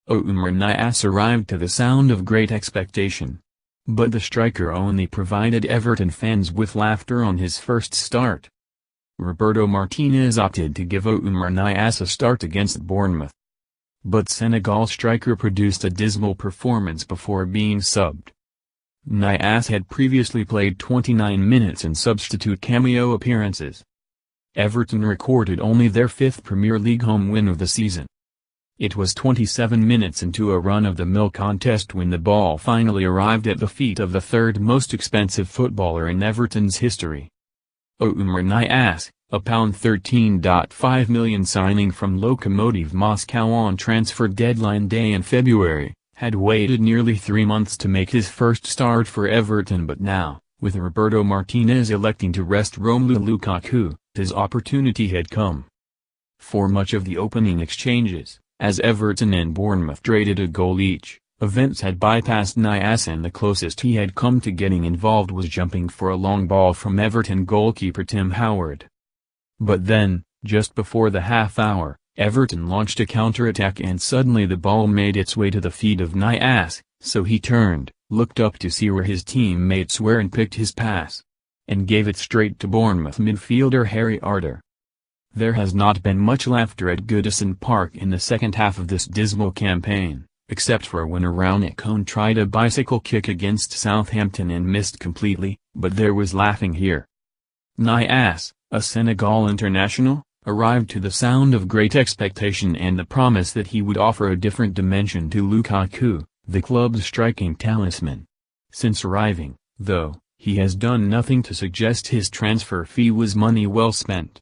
Oumar Niasse arrived to the sound of great expectation. But the striker only provided Everton fans with laughter on his first start. Roberto Martinez opted to give Oumar Niasse a start against Bournemouth. But Senegal striker produced a dismal performance before being subbed. Niasse had previously played 29 minutes in substitute cameo appearances. Everton recorded only their 5th Premier League home win of the season. It was 27 minutes into a run-of-the-mill contest when the ball finally arrived at the feet of the third most expensive footballer in Everton's history. Oumar Niasse, a £13.5 million signing from Lokomotiv Moscow on transfer deadline day in February, had waited nearly 3 months to make his first start for Everton, but now, with Roberto Martinez electing to rest Romelu Lukaku, his opportunity had come. For much of the opening exchanges, as Everton and Bournemouth traded a goal each, events had bypassed Niasse, and the closest he had come to getting involved was jumping for a long ball from Everton goalkeeper Tim Howard. But then, just before the half-hour, Everton launched a counter-attack and suddenly the ball made its way to the feet of Niasse, so he turned, looked up to see where his teammates were and picked his pass. And gave it straight to Bournemouth midfielder Harry Arter. There has not been much laughter at Goodison Park in the second half of this dismal campaign, except for when Rounekone tried a bicycle kick against Southampton and missed completely, but there was laughing here. Niasse, a Senegal international, arrived to the sound of great expectation and the promise that he would offer a different dimension to Lukaku, the club's striking talisman. Since arriving, though, he has done nothing to suggest his transfer fee was money well spent.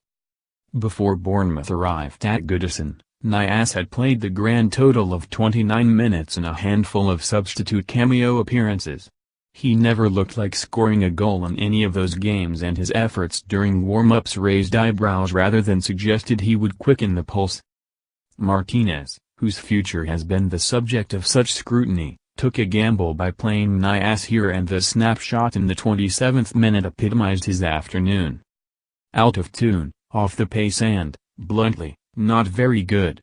Before Bournemouth arrived at Goodison, Niasse had played the grand total of 29 minutes in a handful of substitute cameo appearances. He never looked like scoring a goal in any of those games, and his efforts during warm-ups raised eyebrows rather than suggested he would quicken the pulse. Martinez, whose future has been the subject of such scrutiny, took a gamble by playing Niasse here, and the snapshot in the 27th minute epitomized his afternoon. Out of tune, off the pace and, bluntly, not very good.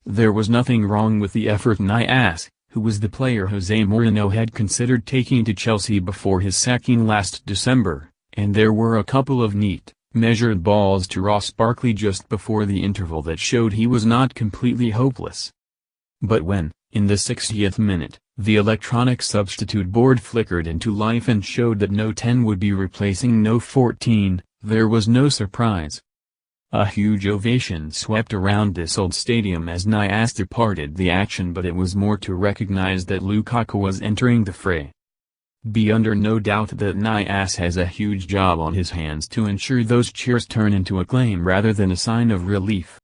There was nothing wrong with the effort. Niasse, who was the player Jose Mourinho had considered taking to Chelsea before his sacking last December, and there were a couple of neat, measured balls to Ross Barkley just before the interval that showed he was not completely hopeless. But when, in the 60th minute, the electronic substitute board flickered into life and showed that no 10 would be replacing no 14, there was no surprise. A huge ovation swept around this old stadium as Niasse departed the action, but it was more to recognize that Lukaku was entering the fray. Be under no doubt that Niasse has a huge job on his hands to ensure those cheers turn into acclaim rather than a sign of relief.